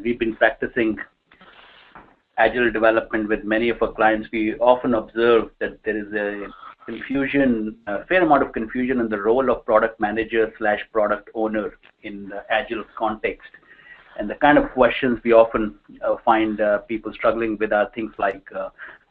we've been practicing agile development with many of our clients, we often observe that there is a fair amount of confusion in the role of product manager / product owner in the agile context. And the kind of questions we often find people struggling with are things like,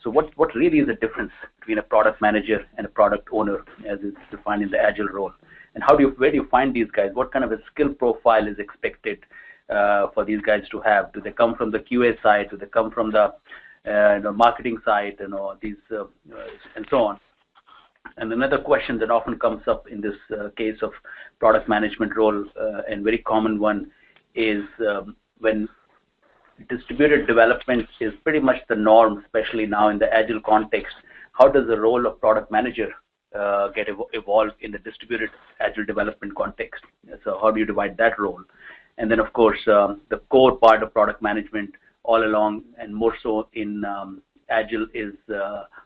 so what really is the difference between a product manager and a product owner as it's defined in the agile role? And where do you find these guys? What kind of a skill profile is expected for these guys to have? Do they come from the QA side? Do they come from the marketing side? These and so on. And another question that often comes up in this case of product management role, and very common one, is when distributed development is pretty much the norm, especially now in the agile context. How does the role of product manager get evolved in the distributed agile development context? So how do you divide that role? And then, of course, the core part of product management all along, and more so in agile, is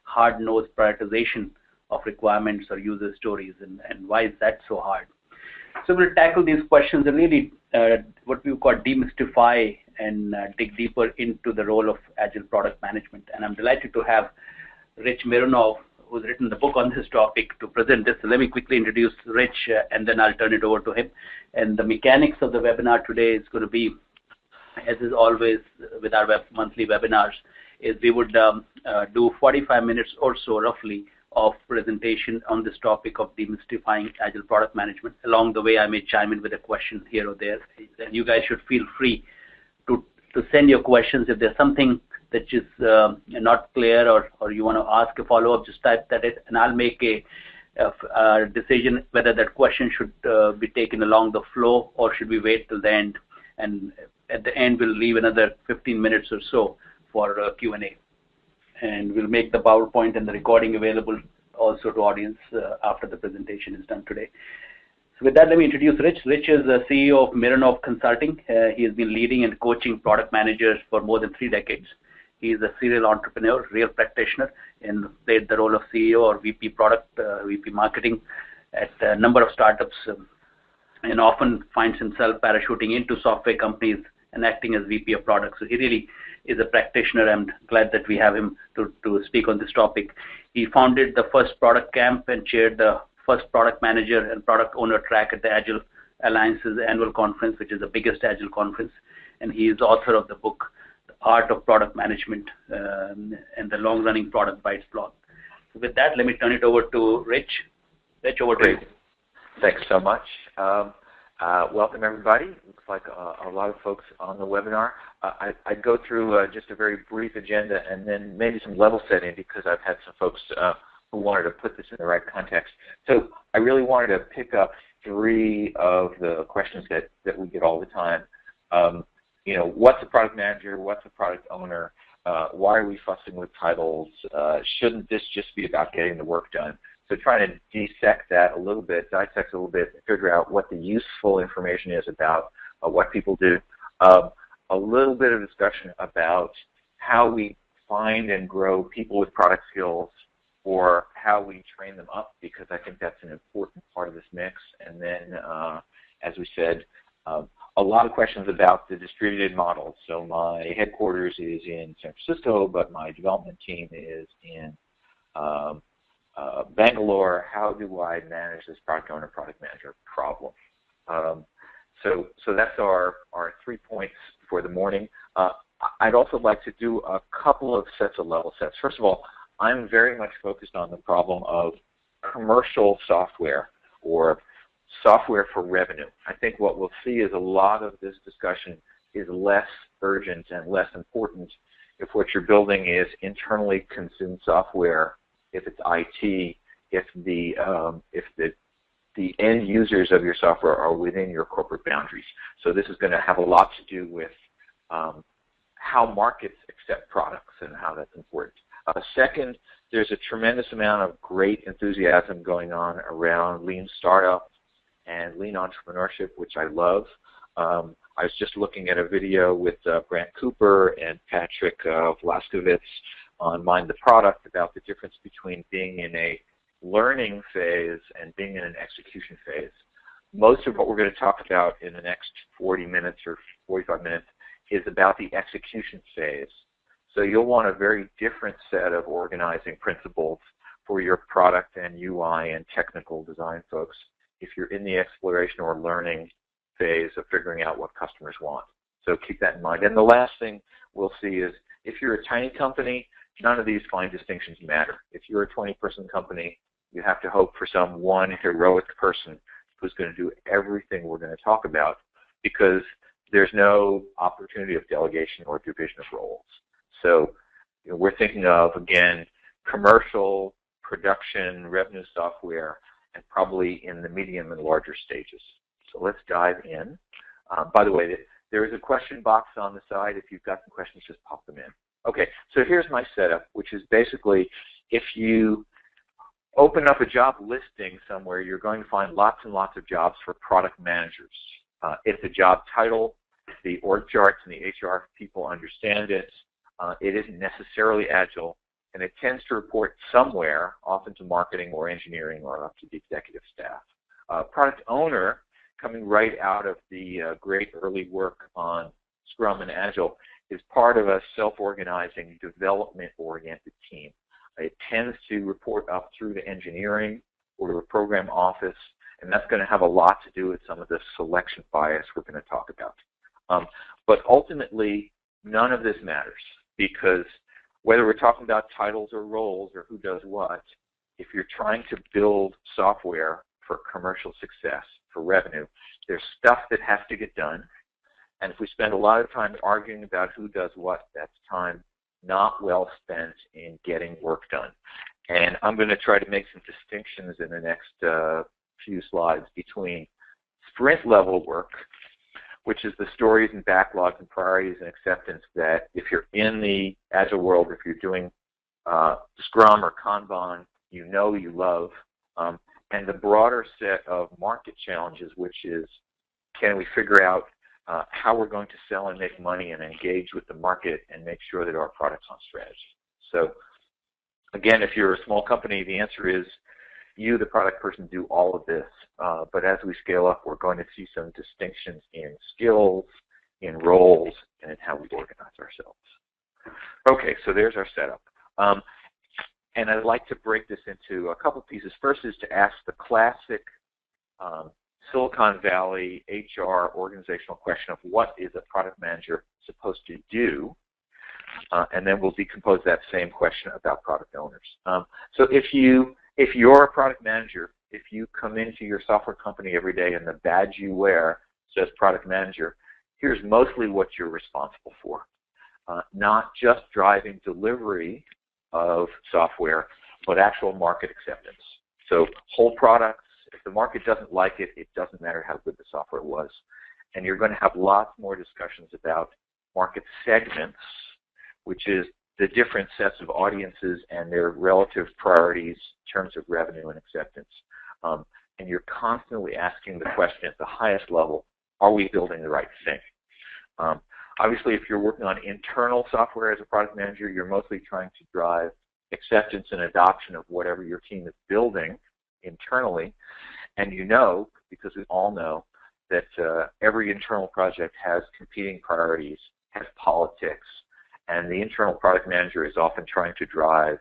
hard-nosed prioritization of requirements or user stories, and why is that so hard? So we'll tackle these questions and really what we call demystify and dig deeper into the role of agile product management. And I'm delighted to have Rich Mironov, who's written the book on this topic, to present this. So let me quickly introduce Rich, and then I'll turn it over to him. And the mechanics of the webinar today is going to be, as is always with our monthly webinars, is we would do 45 minutes or so roughly of presentation on this topic of demystifying agile product management. Along the way, I may chime in with a question here or there. And you guys should feel free to send your questions. If there's something that is not clear, or you want to ask a follow-up, just type that in, and I'll make a decision whether that question should be taken along the flow or should we wait till the end. And at the end, we'll leave another 15 minutes or so for Q&A. And we'll make the PowerPoint and the recording available also to audience after the presentation is done today. So with that, let me introduce Rich. Rich is the CEO of Mironov Consulting. He has been leading and coaching product managers for more than 3 decades. He is a serial entrepreneur, real practitioner, and played the role of CEO or VP product, VP marketing at a number of startups, and often finds himself parachuting into software companies and acting as VP of product. So he really is a practitioner. I'm glad that we have him to speak on this topic. He founded the first product camp and chaired the first product manager and product owner track at the Agile Alliance's annual conference, which is the biggest Agile conference. And he is author of the book, The Art of Product Management, and the long-running Product Bytes blog. So with that, let me turn it over to Rich. Rich, over to you. Thanks so much. Welcome, everybody. Looks like a lot of folks on the webinar. I'd go through just a very brief agenda and then maybe some level setting, because I've had some folks who wanted to put this in the right context. So I really wanted to pick up 3 of the questions that we get all the time. What's a product manager? What's a product owner? Why are we fussing with titles? Shouldn't this just be about getting the work done? So trying to dissect that a little bit, dissect a little bit, and figure out what the useful information is about what people do. A little bit of discussion about how we find and grow people with product skills, or how we train them up, because I think that's an important part of this mix. And then, as we said, a lot of questions about the distributed model. So my headquarters is in San Francisco, but my development team is in Bangalore. How do I manage this product owner, product manager problem? So that's our 3 points for the morning. I'd also like to do a couple of sets of level sets. First of all, I'm very much focused on the problem of commercial software, or software for revenue. I think what we'll see is a lot of this discussion is less urgent and less important if what you're building is internally consumed software, if it's IT, if the end users of your software are within your corporate boundaries. So this is going to have a lot to do with how markets accept products and how that's important. Second, there's a tremendous amount of great enthusiasm going on around lean startup and lean entrepreneurship, which I love. I was just looking at a video with Brant Cooper and Patrick Vlaskovitz on Mind the Product about the difference between being in a learning phase and being in an execution phase. Most of what we're going to talk about in the next 40 minutes or 45 minutes is about the execution phase. So you'll want a very different set of organizing principles for your product and UI and technical design folks if you're in the exploration or learning phase of figuring out what customers want. So keep that in mind. And the last thing we'll see is if you're a tiny company, none of these fine distinctions matter. If you're a 20-person company, you have to hope for some one heroic person who's going to do everything we're going to talk about, because there's no opportunity of delegation or division of roles. So we're thinking of, again, commercial, production, revenue software, and probably in the medium and larger stages. So let's dive in. By the way, there is a question box on the side. If you've got some questions, just pop them in. Okay, so here's my setup, which is basically if you open up a job listing somewhere, you're going to find lots and lots of jobs for product managers. It's a job title. The org charts and the HR people understand it. It isn't necessarily Agile, and it tends to report somewhere, often to marketing or engineering or up to the executive staff. Product owner, coming right out of the great early work on Scrum and Agile, is part of a self-organizing, development-oriented team. It tends to report up through to engineering or to a program office, and that's going to have a lot to do with some of the selection bias we're going to talk about. But ultimately, none of this matters, because whether we're talking about titles or roles or who does what, if you're trying to build software for commercial success, for revenue, there's stuff that has to get done. And if we spend a lot of time arguing about who does what, that's time not well spent in getting work done. And I'm going to try to make some distinctions in the next few slides between sprint level work, which is the stories and backlogs and priorities and acceptance that if you're in the Agile world, if you're doing Scrum or Kanban, you know you love, and the broader set of market challenges, which is can we figure out how we're going to sell and make money and engage with the market and make sure that our product's on strategy. So again, if you're a small company, the answer is you, the product person, do all of this. But as we scale up, we're going to see some distinctions in skills, in roles, and in how we organize ourselves. Okay, so there's our setup. And I'd like to break this into a couple pieces. First is to ask the classic Silicon Valley HR organizational question of what is a product manager supposed to do? And then we'll decompose that same question about product owners. So if you're a product manager, if you come into your software company every day and the badge you wear says product manager, here's mostly what you're responsible for. Not just driving delivery of software, but actual market acceptance. So whole products, if the market doesn't like it, it doesn't matter how good the software was. And you're going to have lots more discussions about market segments, which is the different sets of audiences and their relative priorities in terms of revenue and acceptance. And you're constantly asking the question at the highest level, are we building the right thing? Obviously, if you're working on internal software as a product manager, you're mostly trying to drive acceptance and adoption of whatever your team is building internally. And you know, because we all know, that every internal project has competing priorities, has politics, and the internal product manager is often trying to drive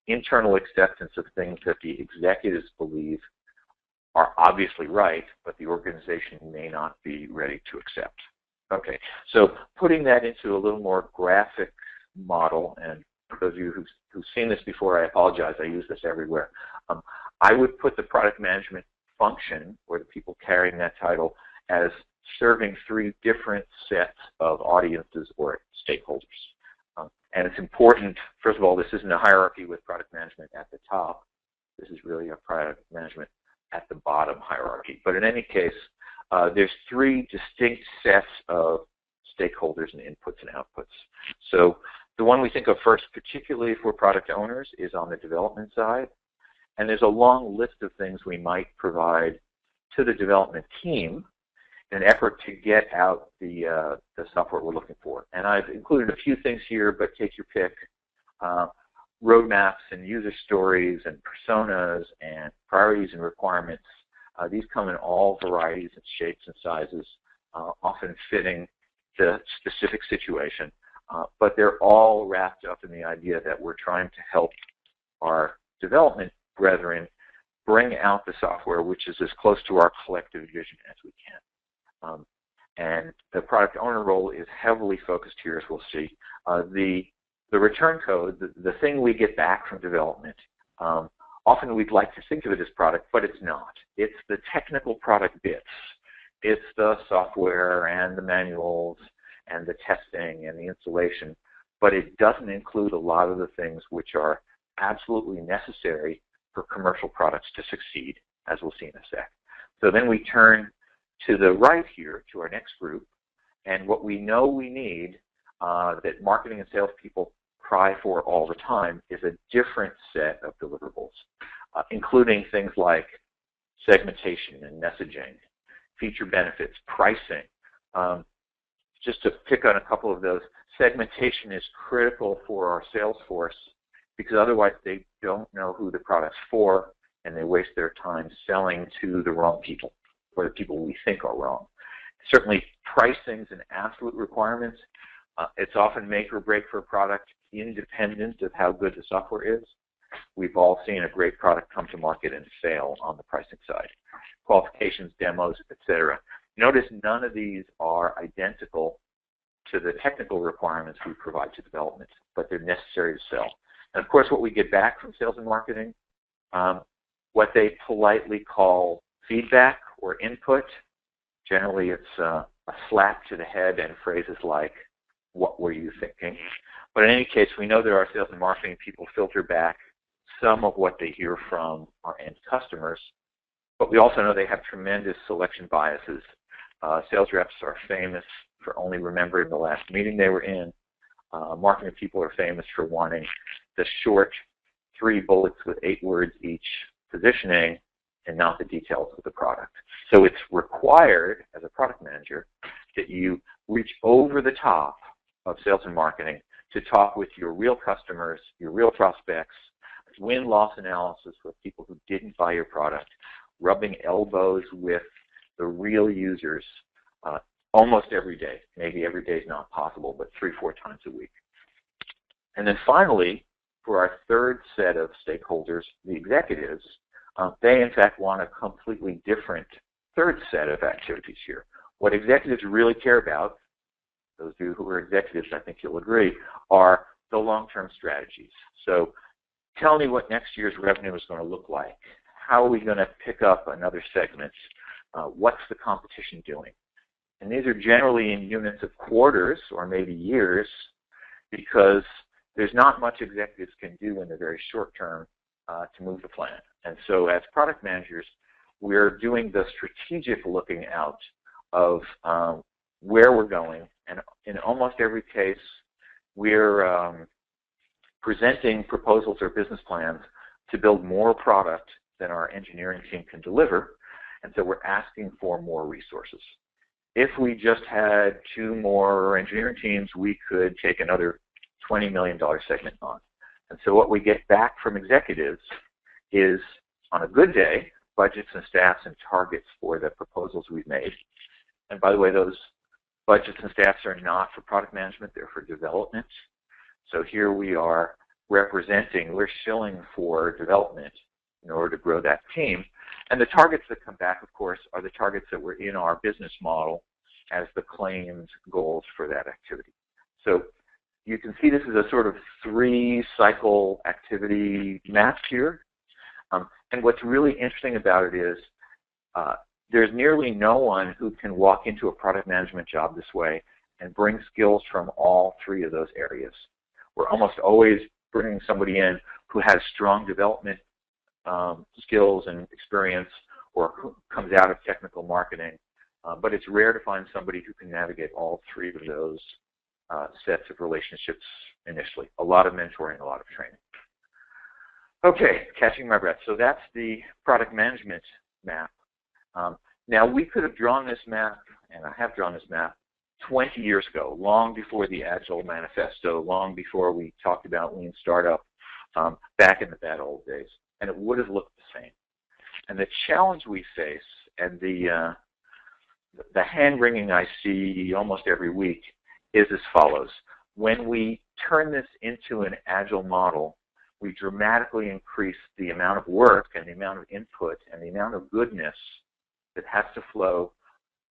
internal acceptance of things that the executives believe are obviously right, but the organization may not be ready to accept. Okay, so putting that into a little more graphic model, and for those of you who've seen this before, I apologize, I use this everywhere. I would put the product management function, or the people carrying that title, as serving three different sets of audiences or stakeholders. And it's important, first of all, this isn't a hierarchy with product management at the top. This is really a product management at the bottom hierarchy. But in any case, there's three distinct sets of stakeholders and inputs and outputs. So the one we think of first, particularly for product owners, is on the development side. And there's a long list of things we might provide to the development team in an effort to get out the software we're looking for. And I've included a few things here, but take your pick. Roadmaps and user stories and personas and priorities and requirements. These come in all varieties and shapes and sizes, often fitting the specific situation, but they're all wrapped up in the idea that we're trying to help our development brethren bring out the software which is as close to our collective vision as we can. And the product owner role is heavily focused here, as we'll see. The return code, the thing we get back from development, often we'd like to think of it as product, but it's not. It's the technical product bits. It's the software and the manuals and the testing and the installation, but it doesn't include a lot of the things which are absolutely necessary for commercial products to succeed, as we'll see in a sec. So then we turn to the right here, to our next group, and what we know we need, that marketing and salespeople cry for all the time, is a different set of deliverables, including things like segmentation and messaging, feature benefits, pricing. Just to pick on a couple of those, segmentation is critical for our sales force because otherwise they don't know who the product's for and they waste their time selling to the wrong people or the people we think are wrong. Certainly pricing is an absolute requirement. It's often make or break for a product independent of how good the software is. We've all seen a great product come to market and fail on the pricing side. Qualifications, demos, etc. Notice none of these are identical to the technical requirements we provide to development, but they're necessary to sell. And of course, what we get back from sales and marketing, what they politely call feedback or input. Generally, it's a slap to the head and phrases like, "What were you thinking?" But in any case, we know that our sales and marketing people filter back some of what they hear from our end customers, but we also know they have tremendous selection biases. Sales reps are famous for only remembering the last meeting they were in. Marketing people are famous for wanting the short 3 bullets with 8 words each positioning and not the details of the product. So it's required as a product manager that you reach over the top of sales and marketing to talk with your real customers, your real prospects, win-loss analysis with people who didn't buy your product, rubbing elbows with the real users almost every day. Maybe every day is not possible, but 3-4 times a week. And then finally, for our third set of stakeholders, the executives, they in fact want a completely different third set of activities here. What executives really care about, those of you who are executives, I think you'll agree, are the long-term strategies. So tell me what next year's revenue is going to look like. How are we going to pick up another segment? What's the competition doing? And these are generally in units of quarters or maybe years because there's not much executives can do in the very short term to move the plan. And so as product managers, we're doing the strategic looking out of where we're going. And in almost every case, we're presenting proposals or business plans to build more product than our engineering team can deliver. And so we're asking for more resources. If we just had 2 more engineering teams, we could take another $20 million segment on. And so what we get back from executives is, on a good day, budgets and staffs and targets for the proposals we've made. And by the way, those budgets and staffs are not for product management, they're for development. So here we are representing, we're shilling for development in order to grow that team. And the targets that come back, of course, are the targets that were in our business model as the claimed goals for that activity. So you can see this is a sort of 3-cycle activity map here. And what's really interesting about it is there's nearly no one who can walk into a product management job this way and bring skills from all 3 of those areas. We're almost always bringing somebody in who has strong development skills and experience or who comes out of technical marketing. But it's rare to find somebody who can navigate all 3 of those sets of relationships initially. A lot of mentoring, a lot of training. Okay, catching my breath. So that's the product management map. Now, we could have drawn this map, and I have drawn this map, 20 years ago, long before the Agile Manifesto, long before we talked about Lean Startup, back in the bad old days. And it would have looked the same. And the challenge we face and the the hand-wringing I see almost every week is as follows. When we turn this into an agile model, we dramatically increase the amount of work and the amount of input and the amount of goodness that has to flow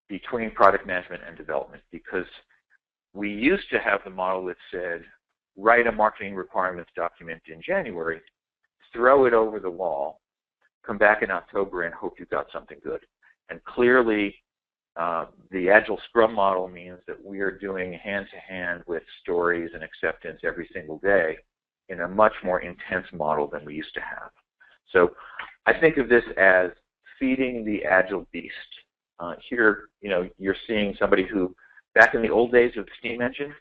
between product management and development, because we used to have the model that said, write a marketing requirements document in January, throw it over the wall, come back in October and hope you got something good. And clearly, the Agile Scrum model means that we are doing hand-to-hand with stories and acceptance every single day in a much more intense model than we used to have. So I think of this as feeding the Agile beast. Here, you're seeing somebody who, back in the old days of the steam engine,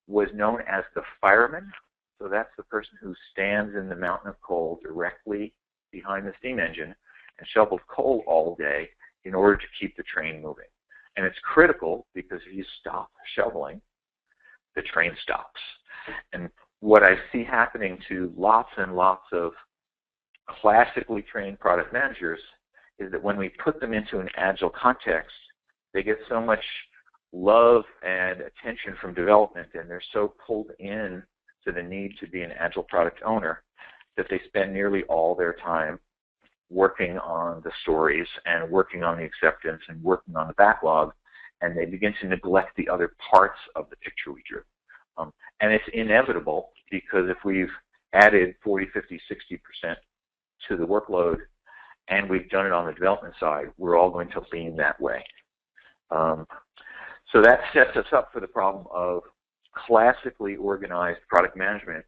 was known as the fireman. So that's the person who stands in the mountain of coal directly behind the steam engine and shovels coal all day in order to keep the train moving. And it's critical because if you stop shoveling, the train stops. And what I see happening to lots and lots of classically trained product managers is that when we put them into an agile context, they get so much love and attention from development, and they're so pulled in to the need to be an agile product owner that they spend nearly all their time working on the stories and working on the acceptance and working on the backlog, and they begin to neglect the other parts of the picture we drew. And it's inevitable, because if we've added 40, 50, 60% to the workload and we've done it on the development side, we're all going to lean that way. So that sets us up for the problem of classically organized product management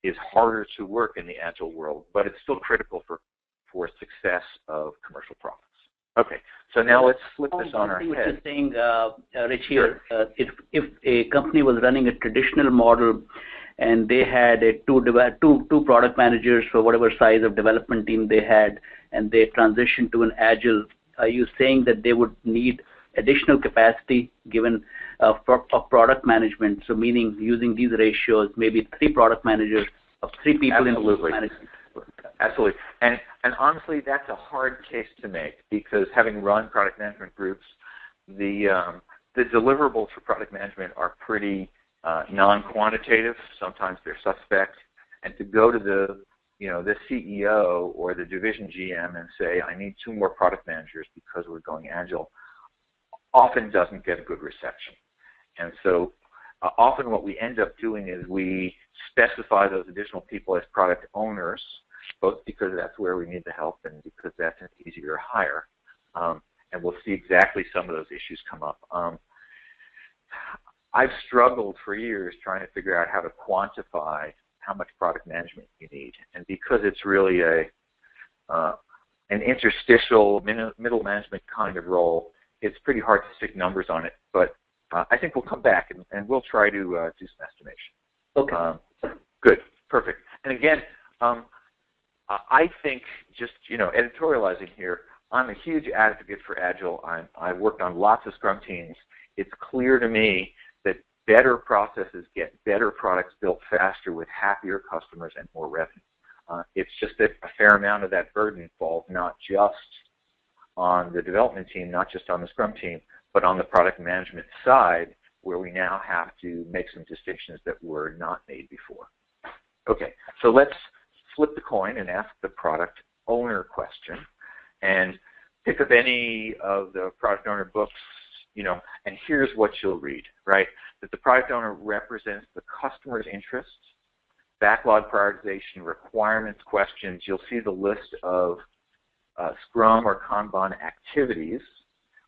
is harder to work in the Agile world, but it's still critical for success of commercial profits. Okay, so now let's flip this on our head. What you're saying, Rich, here, if a company was running a traditional model and they had two product managers for whatever size of development team they had, and they transitioned to an Agile, are you saying that they would need additional capacity given of product management? So meaning using these ratios, maybe 3 product managers of 3 people in product management. Absolutely. And honestly, that's a hard case to make, because having run product management groups, the deliverables for product management are pretty non-quantitative. Sometimes they're suspect. And to go to the CEO or the division GM and say, I need 2 more product managers because we're going Agile, often doesn't get a good reception. And so often what we end up doing is we specify those additional people as product owners, both because that's where we need the help and because that's an easier hire. And we'll see exactly some of those issues come up. I've struggled for years trying to figure out how to quantify how much product management you need. And because it's really an interstitial middle management kind of role, it's pretty hard to stick numbers on it. But I think we'll come back and we'll try to do some estimation. Okay. Good. Perfect. And again, I think, just editorializing here, I'm a huge advocate for Agile. I've worked on lots of Scrum teams. It's clear to me that better processes get better products built faster with happier customers and more revenue. It's just that a fair amount of that burden falls not just on the development team, not just on the Scrum team, but on the product management side, where we now have to make some distinctions that were not made before. Okay, so let's flip the coin and ask the product owner question, and pick up any of the product owner books, and here's what you'll read, right? That the product owner represents the customer's interests, backlog prioritization, requirements, questions. You'll see the list of Scrum or Kanban activities,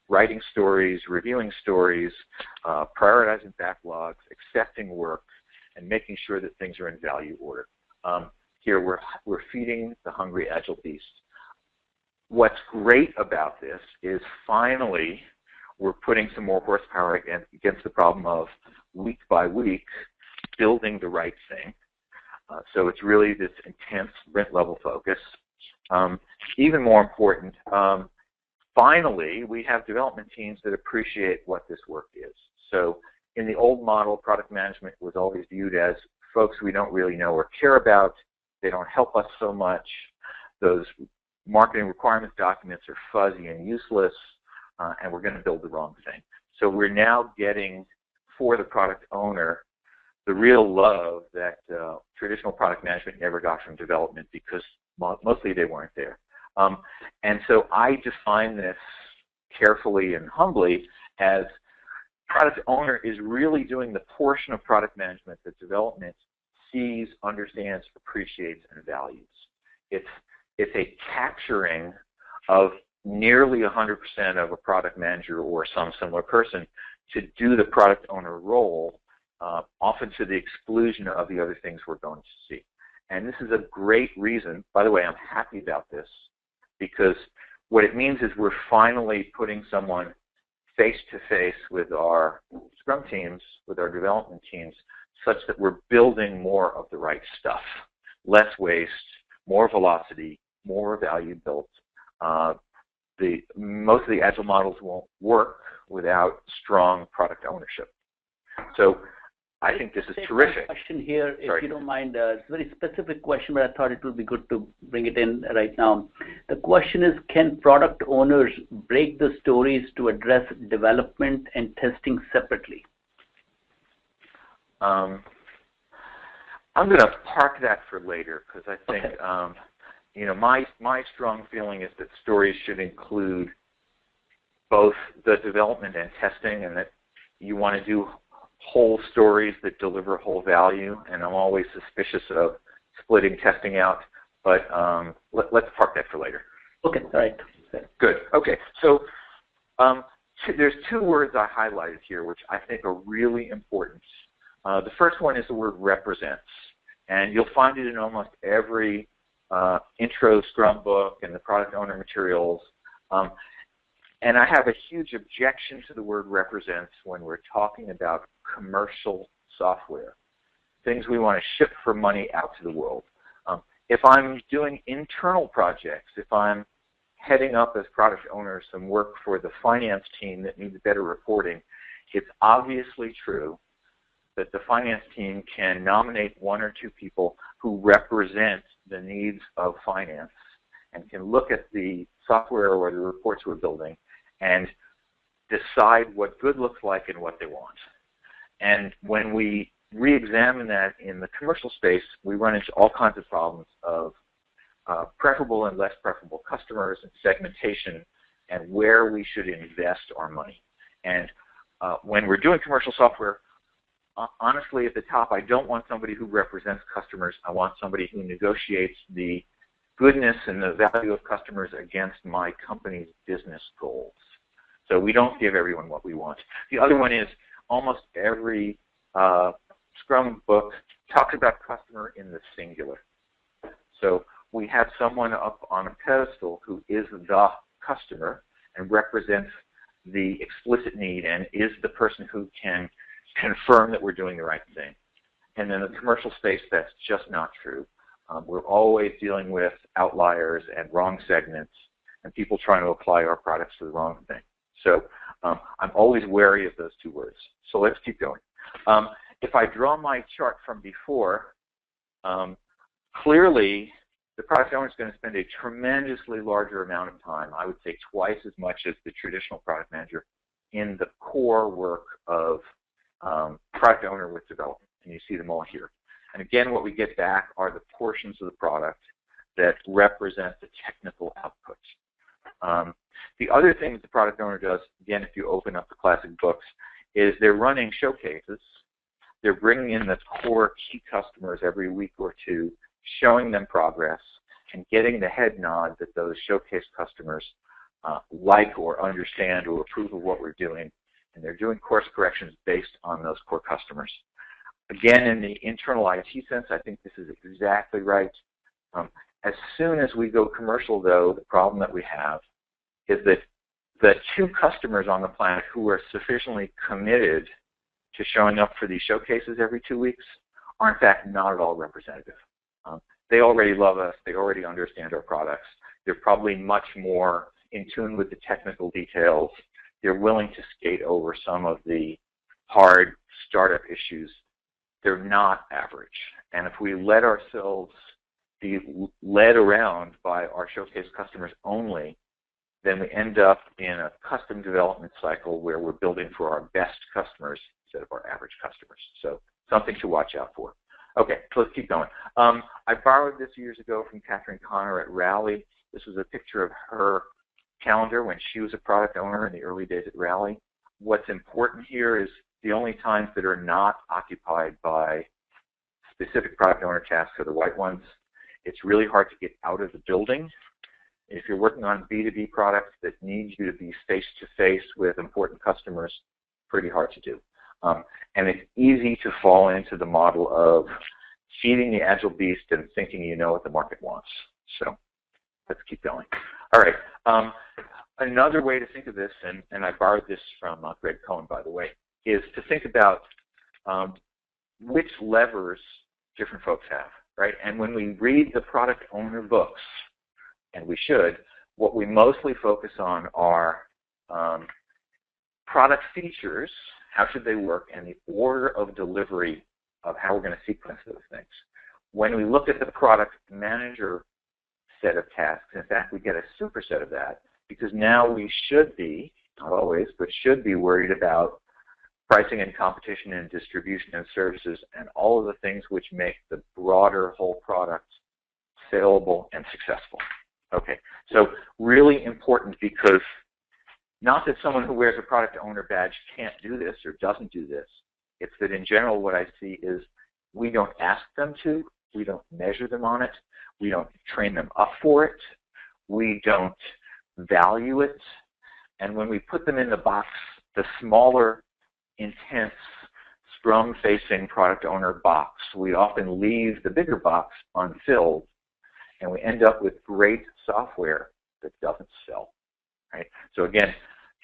writing stories, reviewing stories, prioritizing backlogs, accepting work, and making sure that things are in value order. Here we're feeding the hungry Agile beast. What's great about this is finally we're putting some more horsepower against the problem of week by week building the right thing. So it's really this intense sprint level focus. Even more important, finally, we have development teams that appreciate what this work is. So in the old model, product management was always viewed as folks we don't really know or care about. They don't help us so much. Those marketing requirements documents are fuzzy and useless. and we're going to build the wrong thing. So we're now getting, for the product owner, the real love that traditional product management never got from development because mostly they weren't there. And so I define this carefully and humbly as product owner is really doing the portion of product management that development sees, understands, appreciates, and values. It's a capturing of nearly 100% of a product manager or some similar person to do the product owner role, often to the exclusion of the other things we're going to see. And this is a great reason. By the way, I'm happy about this because what it means is we're finally putting someone face-to-face with our Scrum teams, with our development teams, such that we're building more of the right stuff. Less waste, more velocity, more value built. Most of the Agile models won't work without strong product ownership. So I think this is terrific. Question here, if you don't mind. It's a very specific question, but I thought it would be good to bring it in right now. The question is, can product owners break the stories to address development and testing separately? I'm going to park that for later because I think, my strong feeling is that stories should include both the development and testing, and that you want to do whole stories that deliver whole value, and I'm always suspicious of splitting testing out, but let's park that for later. Okay, all right. Good. Okay, so there's two words I highlighted here which I think are really important. The first one is the word represents, and you'll find it in almost every intro Scrum book and the product owner materials. And I have a huge objection to the word represents when we're talking about commercial software, things we want to ship for money out to the world. If I'm doing internal projects, if I'm heading up as product owner some work for the finance team that needs better reporting, it's obviously true that the finance team can nominate one or two people who represent the needs of finance and can look at the software or the reports we're building and decide what good looks like and what they want. And when we re-examine that in the commercial space, we run into all kinds of problems of preferable and less preferable customers and segmentation and where we should invest our money. And when we're doing commercial software, honestly, at the top, I don't want somebody who represents customers. I want somebody who negotiates the goodness and the value of customers against my company's business goals. So we don't give everyone what we want. The other one is almost every Scrum book talks about customer in the singular. So we have someone up on a pedestal who is the customer and represents the explicit need and is the person who can confirm that we're doing the right thing. And in the commercial space, that's just not true. We're always dealing with outliers and wrong segments and people trying to apply our products to the wrong thing. So I'm always wary of those two words. So let's keep going. If I draw my chart from before, clearly the product owner is going to spend a tremendously larger amount of time, I would say twice as much as the traditional product manager, in the core work of product owner with development. And you see them all here. And again, what we get back are the portions of the product that represent the technical output. The other thing that the product owner does, again, if you open up the classic books, is they're running showcases. They're bringing in the core key customers every week or two, showing them progress, and getting the head nod that those showcase customers like or understand or approve of what we're doing. And they're doing course corrections based on those core customers. Again, in the internal IT sense, I think this is exactly right. As soon as we go commercial, though, the problem that we have is that the two customers on the planet who are sufficiently committed to showing up for these showcases every 2 weeks are, in fact, not at all representative. They already love us. They already understand our products. They're probably much more in tune with the technical details. They're willing to skate over some of the hard startup issues. They're not average. And if we let ourselves be led around by our showcase customers only, then we end up in a custom development cycle where we're building for our best customers instead of our average customers. So something to watch out for. Okay, so let's keep going. I borrowed this years ago from Catherine Connor at Rally. This was a picture of her calendar when she was a product owner in the early days at Rally. What's important here is the only times that are not occupied by specific product owner tasks are the white ones. It's really hard to get out of the building. If you're working on B2B products that need you to be face-to-face with important customers, pretty hard to do. And it's easy to fall into the model of feeding the agile beast and thinking you know what the market wants. So let's keep going. All right. Another way to think of this, and I borrowed this from Greg Cohen, by the way, is to think about which levers different folks have, right? And when we read the product owner books, and we should, what we mostly focus on are product features, how should they work, and the order of delivery of how we're going to sequence those things. When we look at the product manager set of tasks, in fact, we get a superset of that, because now we should be, not always, but should be worried about pricing and competition and distribution and services and all of the things which make the broader whole product saleable and successful. Okay, so really important, because not that someone who wears a product owner badge can't do this or doesn't do this. It's that in general what I see is we don't ask them to, we don't measure them on it, we don't train them up for it, we don't value it, and when we put them in the box, the smaller, intense, scrum-facing product owner box, we often leave the bigger box unfilled, and we end up with great software that doesn't sell. Right? So again,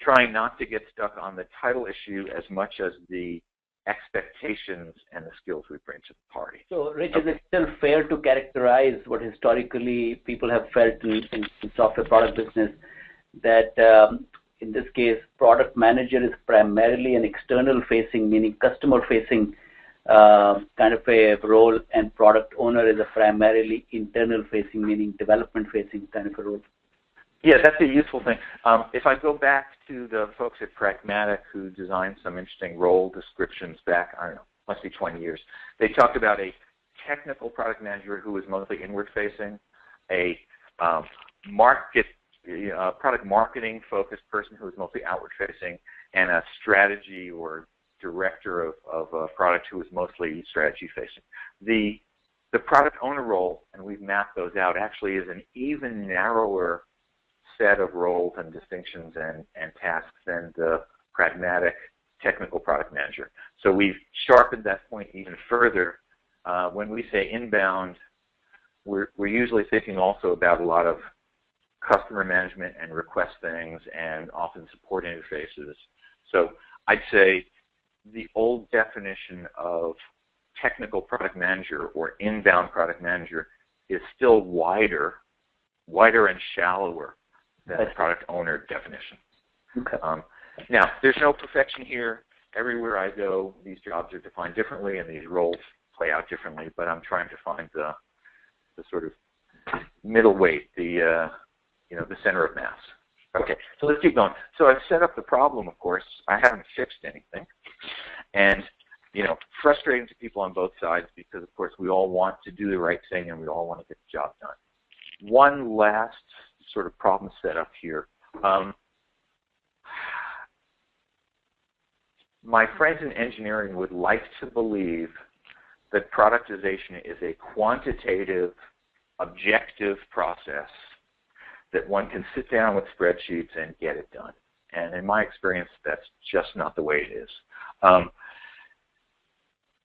trying not to get stuck on the title issue as much as the expectations and the skills we bring to the party. So, Rich, is it still fair to characterize what historically people have felt in software product business, that in this case, product manager is primarily an external-facing, meaning customer-facing kind of a role, and product owner is a primarily internal-facing, meaning development-facing kind of a role? Yeah, that's a useful thing. If I go back to the folks at Pragmatic who designed some interesting role descriptions back, I don't know, must be 20 years, they talked about a technical product manager who was mostly inward-facing, a product marketing-focused person who was mostly outward-facing, and a strategy or director of a product who was mostly strategy-facing. The product owner role, and we've mapped those out, actually is an even narrower set of roles and distinctions and tasks than the pragmatic technical product manager. So we've sharpened that point even further. When we say inbound, we're usually thinking also about a lot of customer management and request things and often support interfaces. So I'd say the old definition of technical product manager or inbound product manager is still wider and shallower than the product owner definition. Okay. Now, there's no perfection here. Everywhere I go, these jobs are defined differently and these roles play out differently, but I'm trying to find the sort of middle weight, the center of mass. Okay, so let's keep going. So I've set up the problem, of course. I haven't fixed anything. And, frustrating to people on both sides because, of course, we all want to do the right thing and we all want to get the job done. One last sort of problem set up here. My friends in engineering would like to believe that productization is a quantitative, objective process that one can sit down with spreadsheets and get it done. And in my experience, that's just not the way it is,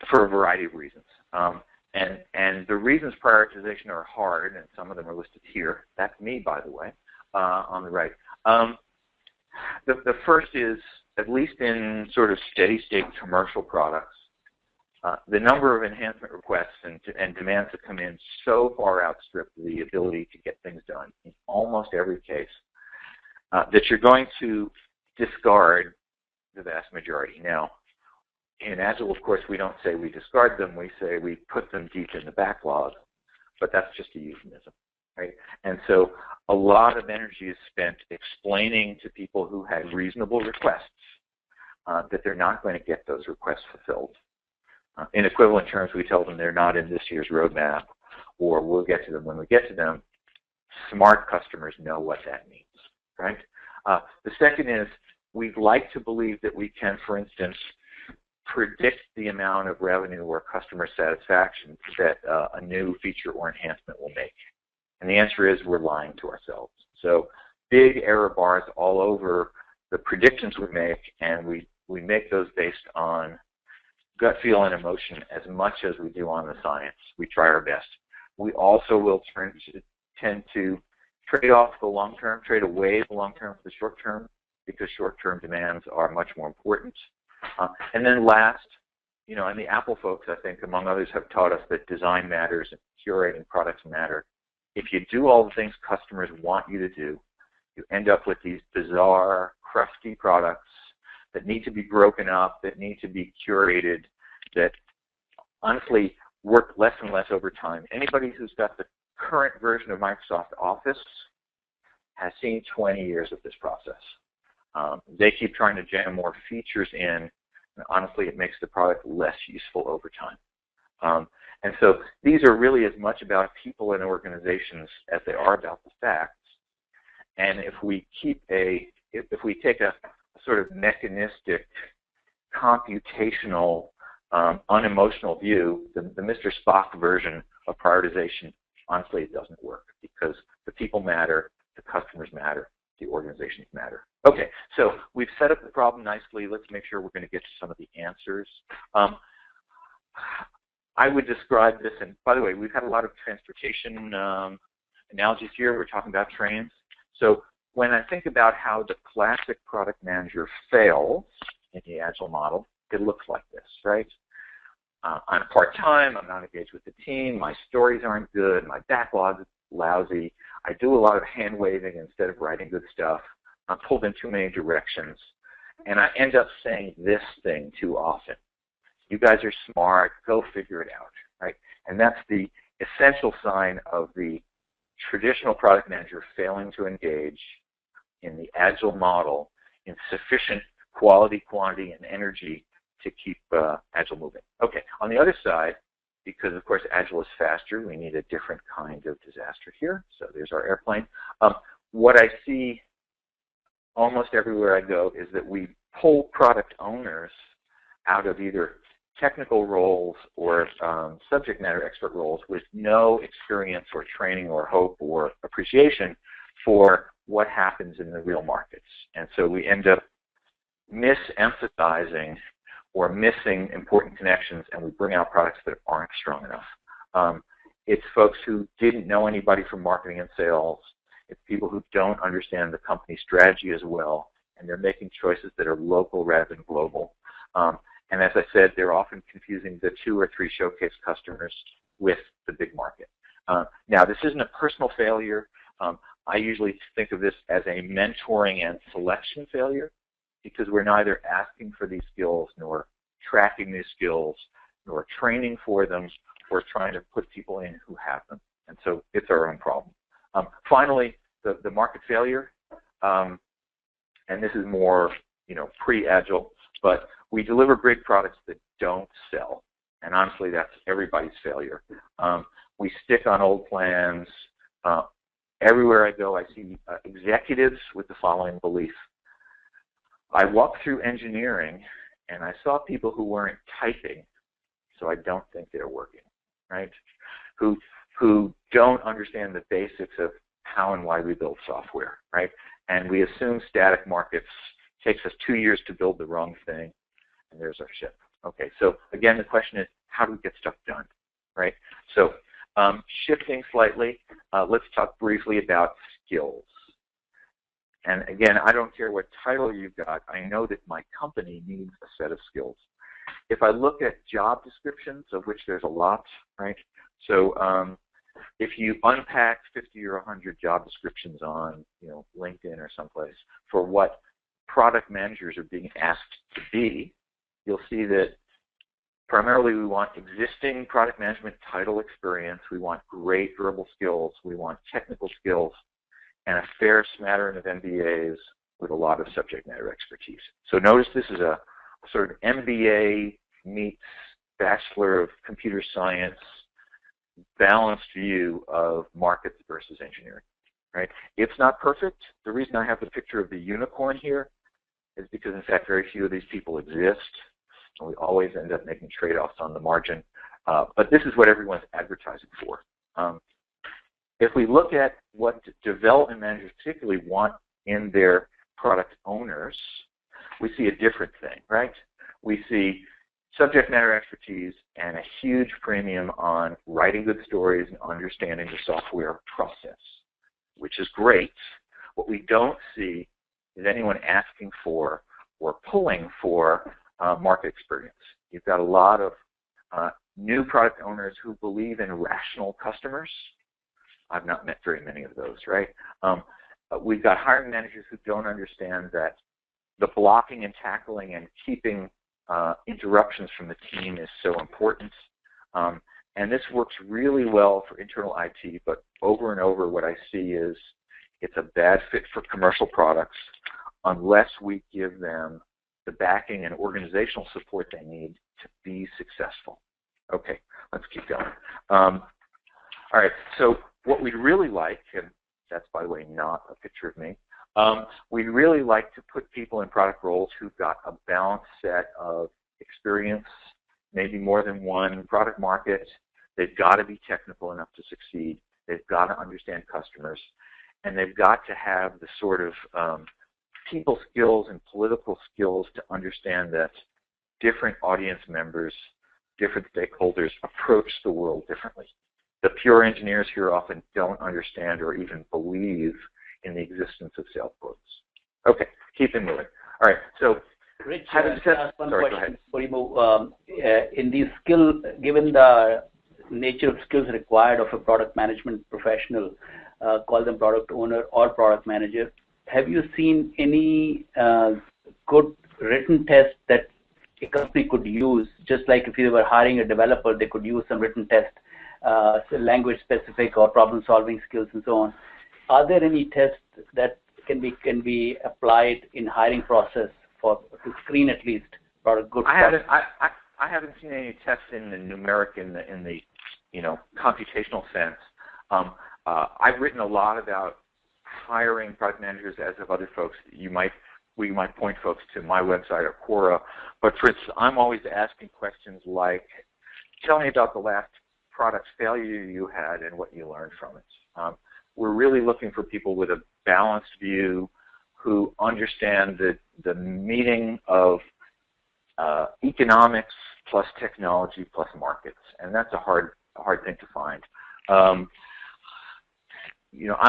for a variety of reasons. And the reasons prioritization are hard, and some of them are listed here. That's me, by the way, on the right. The first is, at least in sort of steady-state commercial products, the number of enhancement requests and demands that come in so far outstrip the ability to get things done in almost every case that you're going to discard the vast majority. Now, in Agile, of course, we don't say we discard them. We say we put them deep in the backlog, but that's just a euphemism. right? And so a lot of energy is spent explaining to people who had reasonable requests that they're not going to get those requests fulfilled. In equivalent terms, we tell them they're not in this year's roadmap, or we'll get to them when we get to them. Smart customers know what that means, right? The second is we'd like to believe that we can, for instance, predict the amount of revenue or customer satisfaction that a new feature or enhancement will make. And the answer is we're lying to ourselves. So big error bars all over the predictions we make, and we make those based on gut feel and emotion as much as we do on the science. We try our best. We also will tend to trade off the long term, trade away the long term for the short term, because short term demands are much more important. And then last, and the Apple folks, I think, among others, have taught us that design matters and curating products matter. If you do all the things customers want you to do, you end up with these bizarre, crusty products that need to be broken up, that need to be curated, that honestly work less and less over time. Anybody who's got the current version of Microsoft Office has seen 20 years of this process. They keep trying to jam more features in, and honestly, it makes the product less useful over time. And so these are really as much about people and organizations as they are about the facts. And if we take a sort of mechanistic, computational, unemotional view, the Mr. Spock version of prioritization, honestly, it doesn't work because the people matter, the customers matter, the organizations matter. Okay, so we've set up the problem nicely. Let's make sure we're going to get to some of the answers. I would describe this, and by the way, we've had a lot of transportation analogies here. We're talking about trains. So when I think about how the classic product manager fails in the Agile model, it looks like this, right? I'm part-time, I'm not engaged with the team, my stories aren't good, my backlog is lousy, I do a lot of hand-waving instead of writing good stuff, I'm pulled in too many directions, and I end up saying this thing too often. You guys are smart, go figure it out, right? And that's the essential sign of the traditional product manager failing to engage in the Agile model in sufficient quality, quantity, and energy to keep Agile moving. Okay, on the other side, because of course Agile is faster, we need a different kind of disaster here. So there's our airplane. What I see almost everywhere I go is that we pull product owners out of either technical roles or subject matter expert roles with no experience or training or hope or appreciation for what happens in the real markets. And so we end up misemphasizing or missing important connections, and we bring out products that aren't strong enough. It's folks who didn't know anybody from marketing and sales. It's people who don't understand the company strategy as well, and they're making choices that are local rather than global. And as I said, they're often confusing the 2 or 3 showcase customers with the big market. Now, this isn't a personal failure. I usually think of this as a mentoring and selection failure, because we're neither asking for these skills, nor tracking these skills, nor training for them, or trying to put people in who have them. And so it's our own problem. Finally, the market failure, and this is more, pre-Agile, but we deliver great products that don't sell. And honestly, that's everybody's failure. We stick on old plans. Everywhere I go, I see executives with the following belief. I walked through engineering, and I saw people who weren't typing, so I don't think they're working, right? Who don't understand the basics of how and why we build software, right? And we assume static markets takes us 2 years to build the wrong thing, and there's our ship. Okay, so again, the question is, how do we get stuff done, right? So shifting slightly, let's talk briefly about skills. And again, I don't care what title you've got. I know that my company needs a set of skills. If I look at job descriptions, of which there's a lot, right? So if you unpack 50 or 100 job descriptions on, LinkedIn or someplace for what product managers are being asked to be, you'll see that Primarily, we want existing product management title experience. We want great verbal skills. We want technical skills and a fair smattering of MBAs with a lot of subject matter expertise. So notice this is a sort of MBA meets Bachelor of Computer Science balanced view of markets versus engineering, right? It's not perfect. The reason I have the picture of the unicorn here is because, in fact, very few of these people exist, and we always end up making trade-offs on the margin. But this is what everyone's advertising for. If we look at what development managers particularly want in their product owners, we see a different thing, right? We see subject matter expertise and a huge premium on writing good stories and understanding the software process, which is great. What we don't see is anyone asking for or pulling for market experience. You've got a lot of new product owners who believe in rational customers. I've not met very many of those, right? We've got hiring managers who don't understand that the blocking and tackling and keeping interruptions from the team is so important. And this works really well for internal IT, but over and over what I see is it's a bad fit for commercial products unless we give them the backing and organizational support they need to be successful. Okay, let's keep going. All right, so what we'd really like, and that's, by the way, not a picture of me, we'd really like to put people in product roles who've got a balanced set of experience, maybe more than one product market. They've got to be technical enough to succeed. They've got to understand customers. And they've got to have the sort of people skills and political skills to understand that different audience members, different stakeholders approach the world differently. The pure engineers here often don't understand or even believe in the existence of sales quotas. Okay, keep it moving. All right, so Rich, having said, ask one sorry, question before you move. In these given the nature of skills required of a product management professional, call them product owner or product manager, have you seen any good written test that a company could use, just like if you were hiring a developer, they could use some written test, language specific or problem solving skills and so on. Are there any tests that can be applied in hiring process to screen at least product good? I haven't seen any tests in the numeric in the computational sense. I've written a lot about hiring product managers, as have other folks. We might point folks to my website or Quora. But for instance, I'm always asking questions like, tell me about the last product failure you had and what you learned from it. We're really looking for people with a balanced view who understand the meaning of economics plus technology plus markets, and that's a hard thing to find. I'm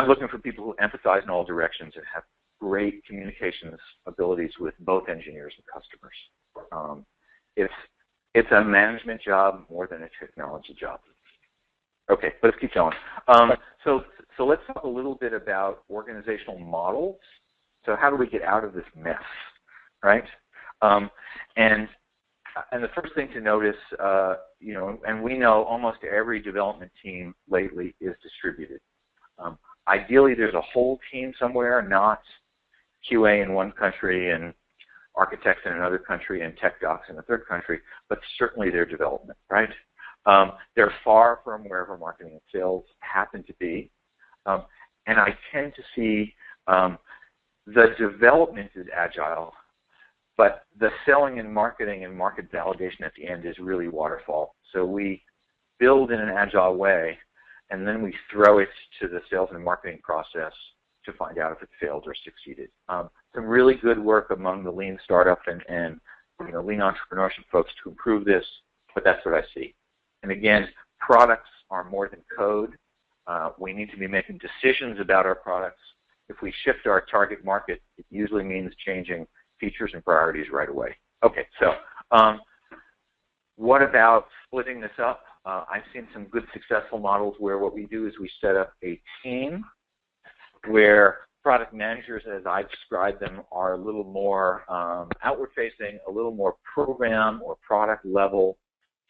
looking for people who empathize in all directions and have great communications abilities with both engineers and customers. It's a management job more than a technology job. Okay, let's keep going. So let's talk a little bit about organizational models. So how do we get out of this mess, right? And the first thing to notice, and we know almost every development team lately is distributed. Ideally, there's a whole team somewhere, not QA in one country and architects in another country and tech docs in a third country, but certainly their development, right? They're far from wherever marketing and sales happen to be. And I tend to see the development is agile, but the selling and marketing and market validation at the end is really waterfall. So we build in an agile way, and then we throw it to the sales and marketing process to find out if it failed or succeeded. Some really good work among the lean startup and lean entrepreneurship folks to improve this, but that's what I see. And again, products are more than code. We need to be making decisions about our products. If we shift our target market, it usually means changing features and priorities right away. Okay, so what about splitting this up? I've seen some good successful models where what we do is we set up a team where product managers, as I describe them, are a little more outward-facing, a little more program or product level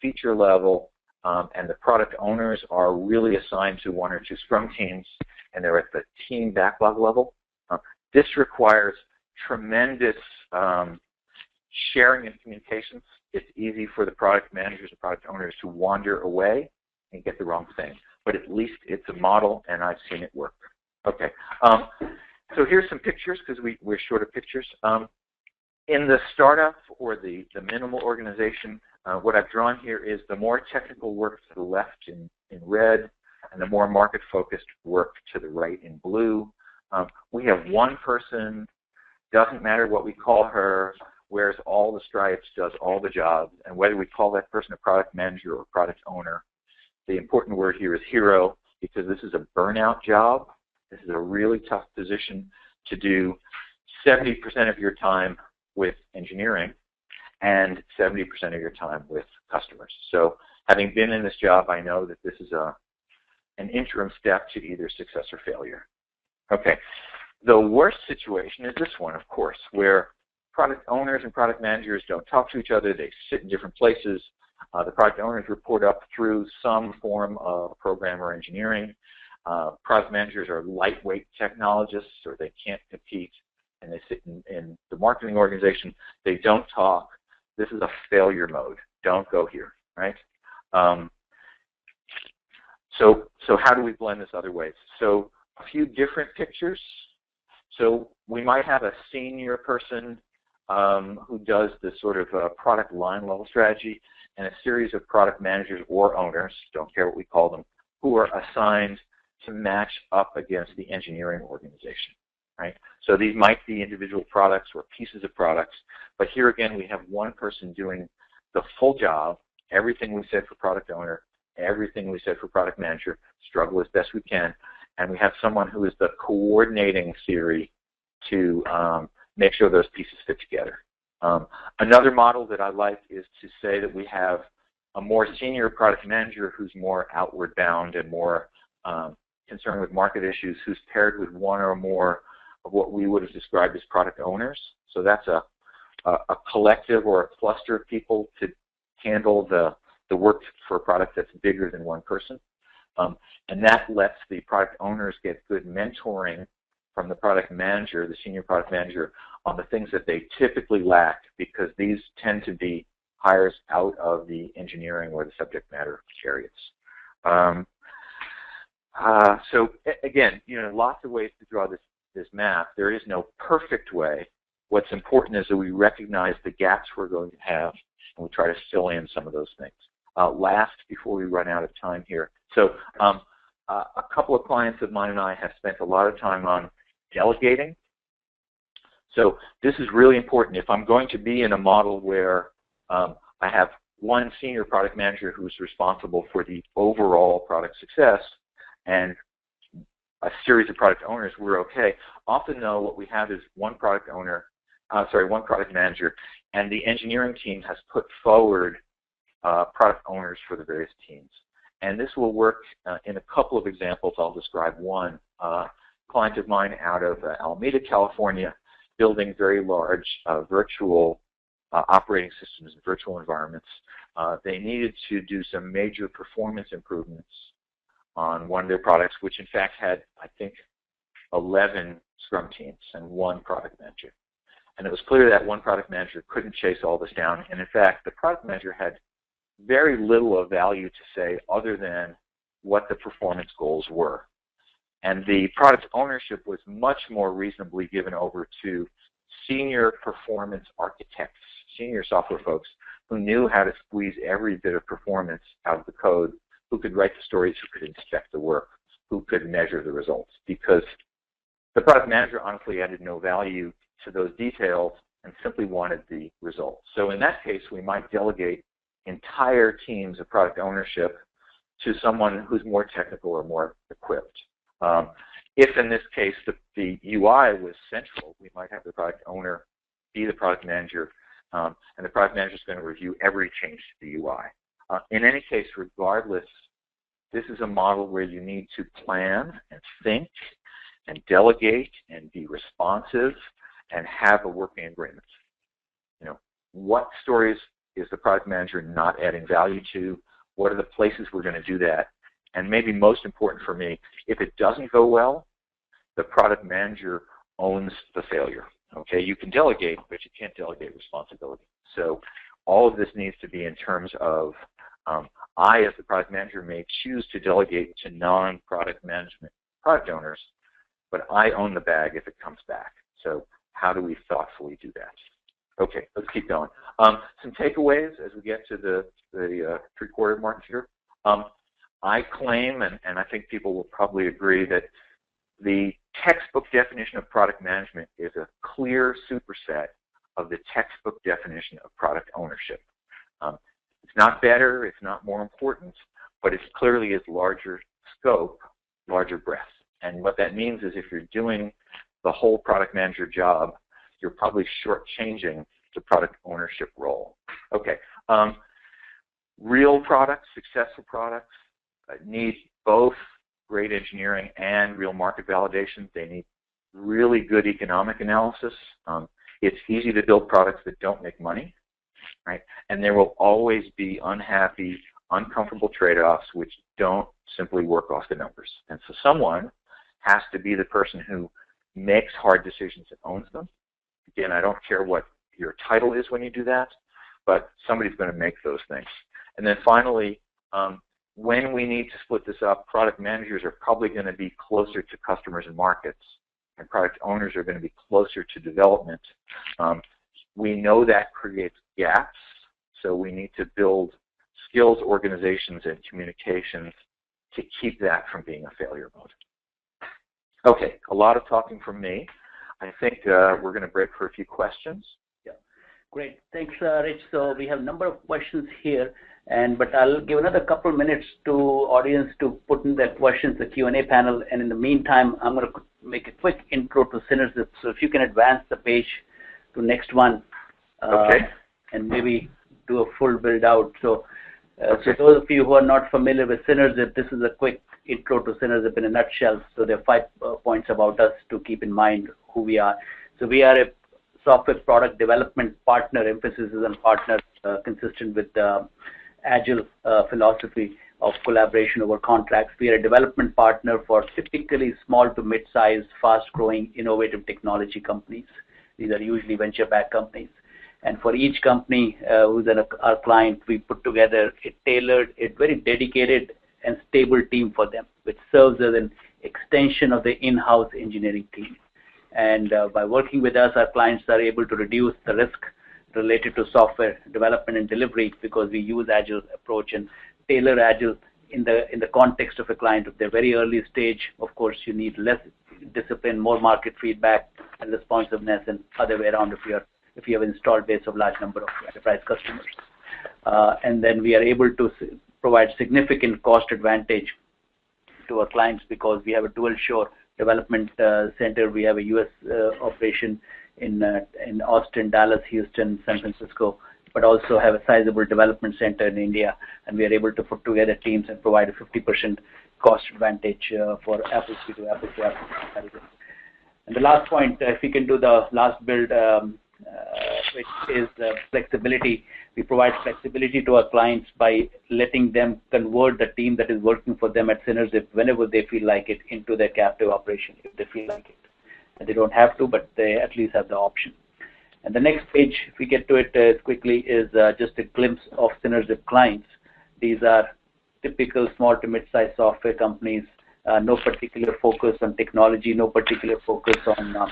feature level, and the product owners are really assigned to one or two Scrum teams, and they're at the team backlog level. This requires tremendous sharing and communications. It's easy for the product managers and product owners to wander away and get the wrong thing. But at least it's a model, and I've seen it work. Okay. So here's some pictures, because we're short of pictures. In the startup or the minimal organization, what I've drawn here is the more technical work to the left in red, and the more market-focused work to the right in blue. We have one person, doesn't matter what we call her, wears all the stripes, does all the jobs, and whether we call that person a product manager or product owner, the important word here is hero, because this is a burnout job. This is a really tough position to do 70% of your time with engineering and 70% of your time with customers. So having been in this job, I know that this is an interim step to either success or failure. Okay. The worst situation is this one, of course, where product owners and product managers don't talk to each other. They sit in different places. The product owners report up through some form of program or engineering. Product managers are lightweight technologists, or they can't compete, and they sit in the marketing organization. They don't talk. This is a failure mode. Don't go here, right? So how do we blend this other ways? So a few different pictures. So we might have a senior person who does this sort of product line level strategy, and a series of product managers or owners, don't care what we call them, who are assigned to match up against the engineering organization, right? So these might be individual products or pieces of products, but here again we have one person doing the full job, everything we said for product owner, everything we said for product manager, struggle as best we can, and we have someone who is the coordinating theory to make sure those pieces fit together. Another model that I like is to say that we have a more senior product manager who's more outward bound and more concerned with market issues, who's paired with one or more of what we would have described as product owners. So that's a collective or a cluster of people to handle the work for a product that's bigger than one person. And that lets the product owners get good mentoring from the product manager, the senior product manager, on the things that they typically lack, because these tend to be hires out of the engineering or the subject matter areas. So again, lots of ways to draw this map. There is no perfect way. What's important is that we recognize the gaps we're going to have, and we try to fill in some of those things. Last, before we run out of time here, so a couple of clients of mine and I have spent a lot of time on delegating. So this is really important. If I'm going to be in a model where I have one senior product manager who's responsible for the overall product success and a series of product owners, we're okay. Often, though, what we have is one product manager, and the engineering team has put forward product owners for the various teams. And this will work in a couple of examples. I'll describe one. Client of mine out of Alameda, California, building very large virtual operating systems and virtual environments. They needed to do some major performance improvements on one of their products, which in fact had, I think, 11 Scrum teams and one product manager. And it was clear that one product manager couldn't chase all this down. And in fact, the product manager had very little of value to say other than what the performance goals were. And the product ownership was much more reasonably given over to senior performance architects, senior software folks who knew how to squeeze every bit of performance out of the code, who could write the stories, who could inspect the work, who could measure the results. Because the product manager honestly added no value to those details and simply wanted the results. So in that case, we might delegate entire teams of product ownership to someone who's more technical or more equipped. If in this case the UI was central, we might have the product owner be the product manager, and the product manager is going to review every change to the UI. In any case, regardless, this is a model where you need to plan and think and delegate and be responsive and have a working agreement. What stories is the product manager not adding value to? What are the places we're going to do that? And maybe most important for me, if it doesn't go well, the product manager owns the failure. Okay, you can delegate, but you can't delegate responsibility. So all of this needs to be in terms of I, as the product manager, may choose to delegate to non-product management product owners, but I own the bag if it comes back. So how do we thoughtfully do that? Okay, let's keep going. Some takeaways as we get to the three-quarter mark here. I claim, and I think people will probably agree, that the textbook definition of product management is a clear superset of the textbook definition of product ownership. It's not better, it's not more important, but it's clearly is larger scope, larger breadth. And what that means is if you're doing the whole product manager job, you're probably shortchanging the product ownership role. Okay, real products, successful products, need both great engineering and real market validation. They need really good economic analysis. It's easy to build products that don't make money, right? And there will always be unhappy, uncomfortable trade-offs which don't simply work off the numbers. And so someone has to be the person who makes hard decisions and owns them. Again, I don't care what your title is when you do that, but somebody's going to make those things. And then finally, when we need to split this up, product managers are probably going to be closer to customers and markets, and product owners are going to be closer to development. We know that creates gaps, so we need to build skills, organizations, and communications to keep that from being a failure mode. Okay, a lot of talking from me. I think we're going to break for a few questions. Yeah, great. Thanks, Rich. So we have a number of questions here, but I'll give another couple minutes to audience to put in their questions, the Q&A panel, and in the meantime, I'm going to make a quick intro to Synerzip. So if you can advance the page to next one, okay, and maybe do a full build out. So, so those of you who are not familiar with Synerzip, this is a quick intro to Synerzip in a nutshell. So there are 5 points about us to keep in mind who we are. So we are a software product development partner. Emphasis is on partner, consistent with the Agile philosophy of collaboration over contracts. We are a development partner for typically small to mid-sized, fast-growing, innovative technology companies. These are usually venture-backed companies. And for each company who's our client, we put together a tailored, a very dedicated and stable team for them, which serves as an extension of the in-house engineering team. And by working with us, our clients are able to reduce the risk related to software development and delivery because we use Agile approach and tailor Agile in the context of a client. If they're very early stage, of course, you need less discipline, more market feedback and responsiveness, and other way around if you have installed base of large number of enterprise customers. And then we are able to provide significant cost advantage to our clients because we have a dual shore development center. We have a U.S. operation in Austin, Dallas, Houston, San Francisco, but also have a sizable development center in India, and we are able to put together teams and provide a 50% cost advantage for apples to apples comparison. And the last point, if we can do the last build, which is flexibility. We provide flexibility to our clients by letting them convert the team that is working for them at Synerzip whenever they feel like it into their captive operation, if they feel like it. And they don't have to, but they at least have the option. And the next page, if we get to it quickly, is just a glimpse of Synerzip clients. These are typical small to mid-sized software companies, no particular focus on technology, no particular focus on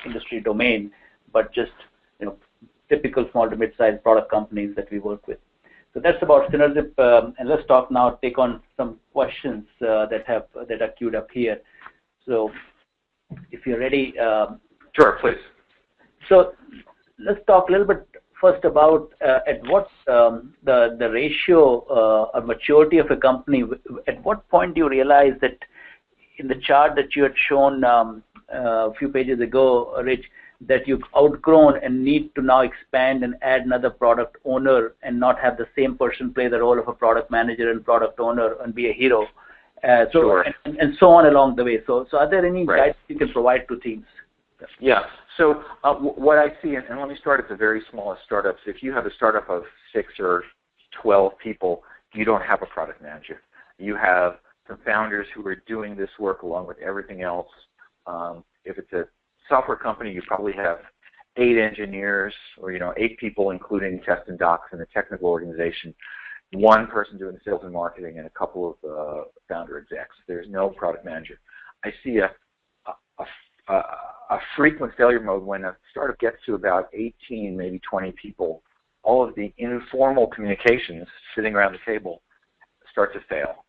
industry domain, but just typical small to mid-sized product companies that we work with. So that's about Synerzip, and let's talk now. Take on some questions that are queued up here. So if you're ready, sure, please. So let's talk a little bit first about at what the ratio or maturity of a company. At what point do you realize that in the chart that you had shown a few pages ago, Rich, that you've outgrown and need to now expand and add another product owner and not have the same person play the role of a product manager and product owner and be a hero, sure. and so on along the way. So are there any guides you can provide to teams? Yeah. So what I see, and let me start at the very smallest startups. If you have a startup of 6 or 12 people, you don't have a product manager. You have some founders who are doing this work along with everything else. If it's a software company, you probably have 8 engineers, or 8 people, including test and docs and the technical organization. 1 person doing sales and marketing, and a couple of founder execs. There's no product manager. I see a frequent failure mode when a startup gets to about 18, maybe 20 people. All of the informal communications sitting around the table start to fail.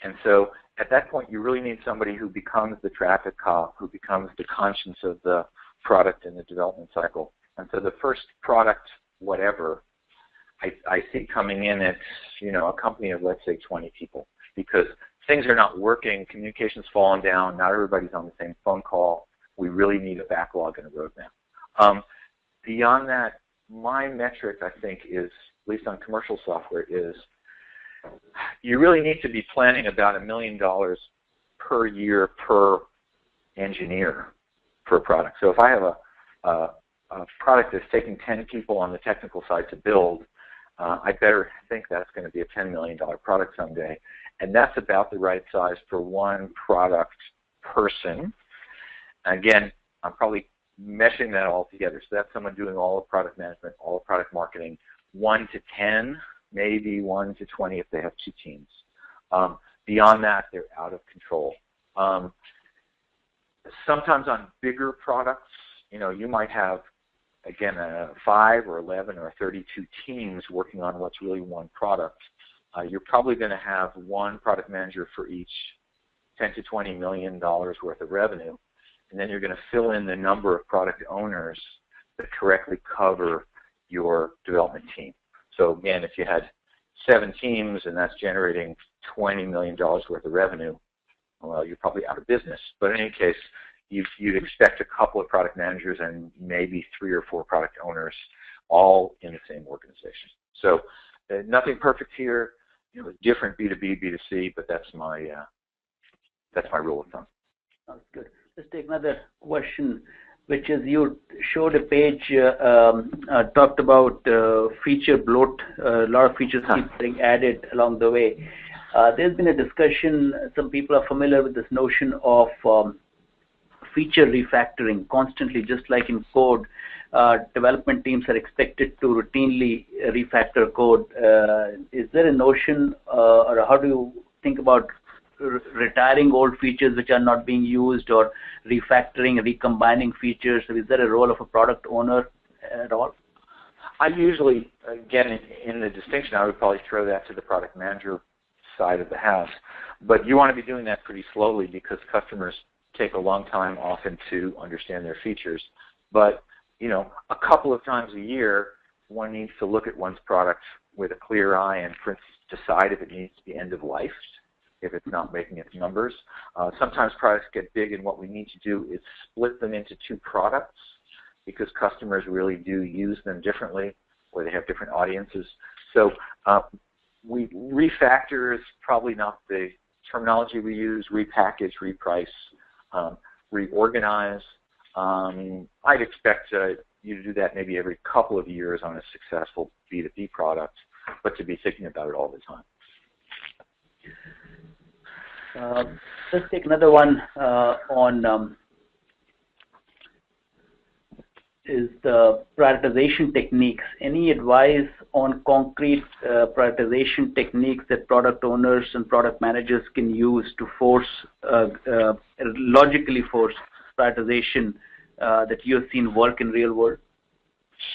And so at that point, you really need somebody who becomes the traffic cop, who becomes the conscience of the product in the development cycle. And so the first product, whatever, I see coming in at, a company of, let's say, 20 people, because things are not working, communication's falling down, not everybody's on the same phone call. We really need a backlog and a roadmap. Beyond that, my metric, I think, is, at least on commercial software, is you really need to be planning about $1 million per year per engineer for a product. So if I have a product that's taking 10 people on the technical side to build, I better think that's going to be a $10 million product someday. And that's about the right size for 1 product person. Again, I'm probably meshing that all together. So that's someone doing all of product management, all of product marketing, 1 to 10, maybe 1 to 20 if they have 2 teams. Beyond that, they're out of control. Sometimes on bigger products, you might have, again, 5 or 11 or 32 teams working on what's really 1 product. You're probably going to have 1 product manager for each $10 to $20 million worth of revenue. And then you're going to fill in the number of product owners that correctly cover your development team. So again, if you had 7 teams and that's generating $20 million worth of revenue, well, you're probably out of business. But in any case, you'd expect a couple of product managers and maybe 3 or 4 product owners all in the same organization. So nothing perfect here. Different B2B, B2C, but that's my rule of thumb. Sounds good. Let's take another question, which is, you showed a page, talked about feature bloat. A lot of features keep getting added along the way. There's been a discussion, some people are familiar with this notion of feature refactoring constantly, just like in code. Development teams are expected to routinely refactor code. Is there a notion, or how do you think about retiring old features which are not being used, or refactoring, recombining features? Is there a role of a product owner at all? I usually, again, in the distinction, I would probably throw that to the product manager side of the house. But you want to be doing that pretty slowly, because customers take a long time often to understand their features. But, a couple of times a year, one needs to look at one's product with a clear eye and, for instance, decide if it needs to be end of life, if it's not making its numbers. Sometimes products get big, and what we need to do is split them into 2 products, because customers really do use them differently, or they have different audiences. So refactor is probably not the terminology we use. Repackage, reprice, reorganize. I'd expect you to do that maybe every couple of years on a successful B2B product, but to be thinking about it all the time. Let's take another one on is the prioritization techniques. Any advice on concrete prioritization techniques that product owners and product managers can use to force, logically force prioritization that you have seen work in real world?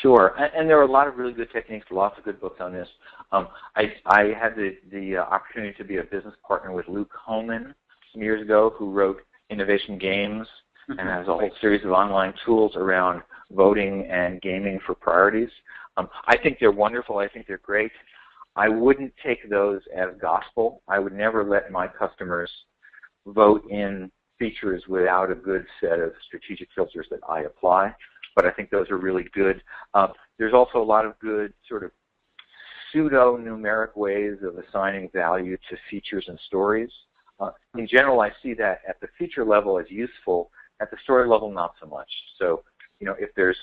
Sure, and there are a lot of really good techniques, lots of good books on this. I had the opportunity to be a business partner with Luke Homan some years ago, who wrote Innovation Games and has a whole series of online tools around voting and gaming for priorities. I think they're wonderful. I think they're great. I wouldn't take those as gospel. I would never let my customers vote in features without a good set of strategic filters that I apply. But I think those are really good. There's also a lot of good sort of pseudo-numeric ways of assigning value to features and stories. In general, I see that at the feature level as useful. At the story level, not so much. So if there's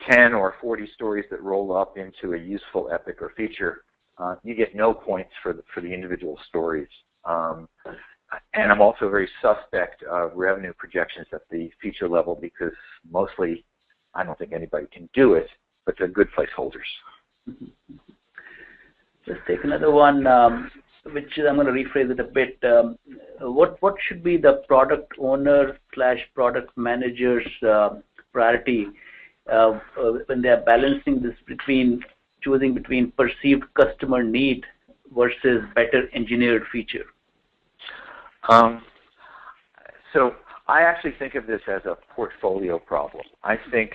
10 or 40 stories that roll up into a useful epic or feature, you get no points for the individual stories. And I'm also very suspect of revenue projections at the feature level because mostly I don't think anybody can do it, but they're good placeholders. Let's take another one, which I'm going to rephrase it a bit. What should be the product owner / product manager's priority when they are balancing this choosing between perceived customer need versus better engineered feature? So I actually think of this as a portfolio problem. I think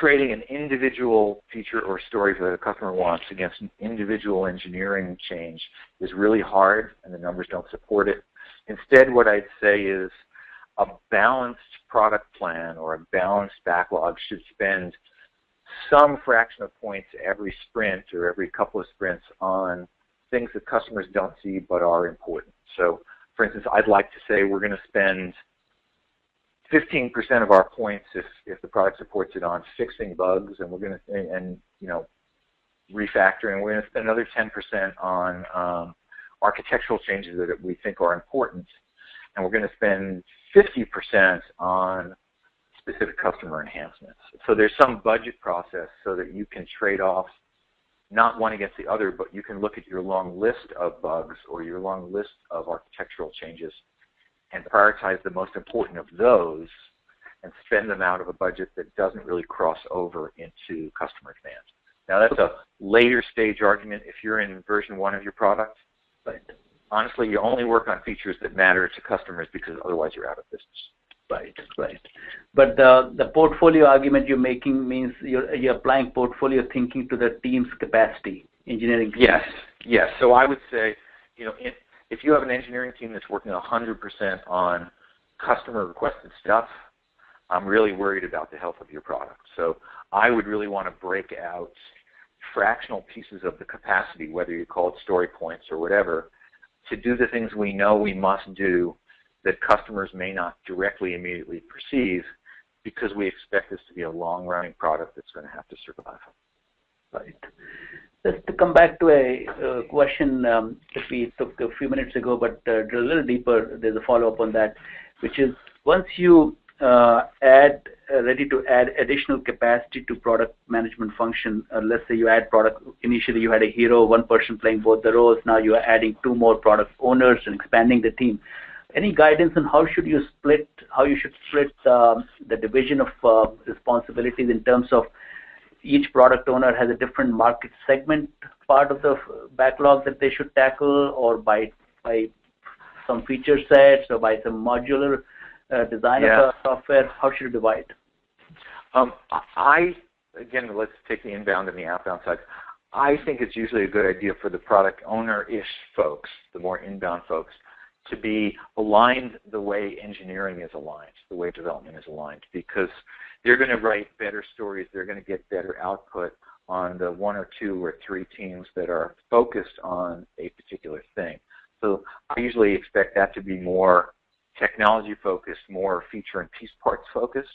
trading an individual feature or story that a customer wants against an individual engineering change is really hard, and the numbers don't support it. Instead, what I'd say is a balanced product plan or a balanced backlog should spend some fraction of points every sprint or every couple of sprints on things that customers don't see but are important. So, for instance, I'd like to say we're going to spend 15% of our points if the product supports it on fixing bugs, and we're going to refactoring. We're going to spend another 10% on architectural changes that we think are important, and we're going to spend 50% on specific customer enhancements. So there's some budget process so that you can trade off not one against the other, but you can look at your long list of bugs or your long list of architectural changes and prioritize the most important of those and spend them out of a budget that doesn't really cross over into customer demand. Now, that's a later stage argument if you're in version 1 of your product, but honestly, you only work on features that matter to customers because otherwise you're out of business. Right. But the portfolio argument you're making means you're applying portfolio thinking to the team's capacity, engineering capacity. Yes. So I would say, if you have an engineering team that's working 100% on customer requested stuff, I'm really worried about the health of your product. So I would really want to break out fractional pieces of the capacity, whether you call it story points or whatever, to do the things we know we must do that customers may not directly immediately perceive because we expect this to be a long-running product that's going to have to survive. Right. Just to come back to a question that we took a few minutes ago, but drill a little deeper, there's a follow-up on that, which is once you ready to add additional capacity to product management function, let's say you add product, initially you had a hero, one person playing both the roles, now you are adding 2 more product owners and expanding the team. Any guidance on how you should split the division of responsibilities in terms of each product owner has a different market segment part of the backlog that they should tackle, or by some feature sets, or by some modular design of the software? How should you divide? Again, let's take the inbound and the outbound side. I think it's usually a good idea for the product owner-ish folks, the more inbound folks, to be aligned the way engineering is aligned, the way development is aligned, because they're going to write better stories, they're going to get better output on the 1 or 2 or 3 teams that are focused on a particular thing. So I usually expect that to be more technology focused, more feature and piece parts focused,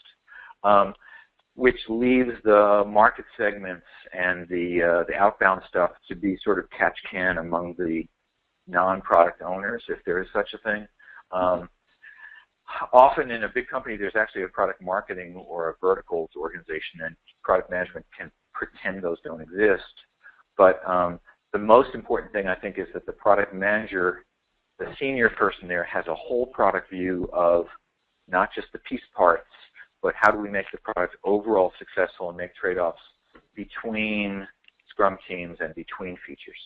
which leaves the market segments and the outbound stuff to be sort of catch can among the non-product owners, if there is such a thing. Often in a big company, there's actually a product marketing or a verticals organization, and product management can pretend those don't exist. But the most important thing, I think, is that the product manager, the senior person there, has a whole product view of not just the piece parts, but how do we make the product overall successful and make trade-offs between Scrum teams and between features.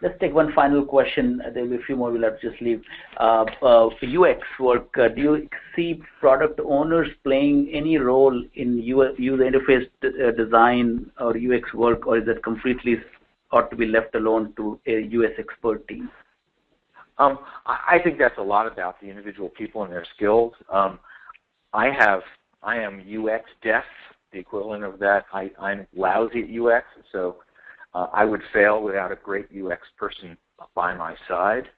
Let's take one final question. There will be a few more. We'll have to just leave. For UX work, do you see product owners playing any role in user interface design or UX work, or is it completely ought to be left alone to a UX expert team? I think that's a lot about the individual people and their skills. I am UX deaf, the equivalent of that. I'm lousy at UX, so I would fail without a great UX person by my side.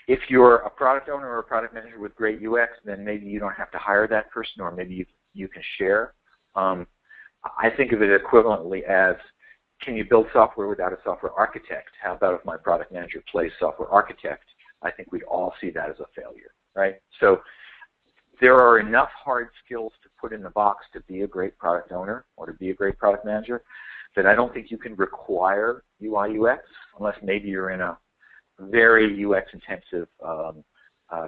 If you're a product owner or a product manager with great UX, then maybe you don't have to hire that person, or maybe you can share. I think of it equivalently as, can you build software without a software architect? How about if my product manager plays software architect? I think we'd all see that as a failure, right? So there are enough hard skills to put in the box to be a great product owner or to be a great product manager that I don't think you can require UI UX unless maybe you're in a very UX intensive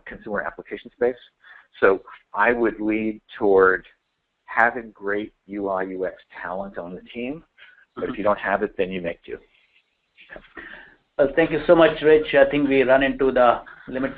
consumer application space. So I would lead toward having great UI UX talent on the team, but if you don't have it, then you make do. Well, thank you so much, Rich. I think we run into the limit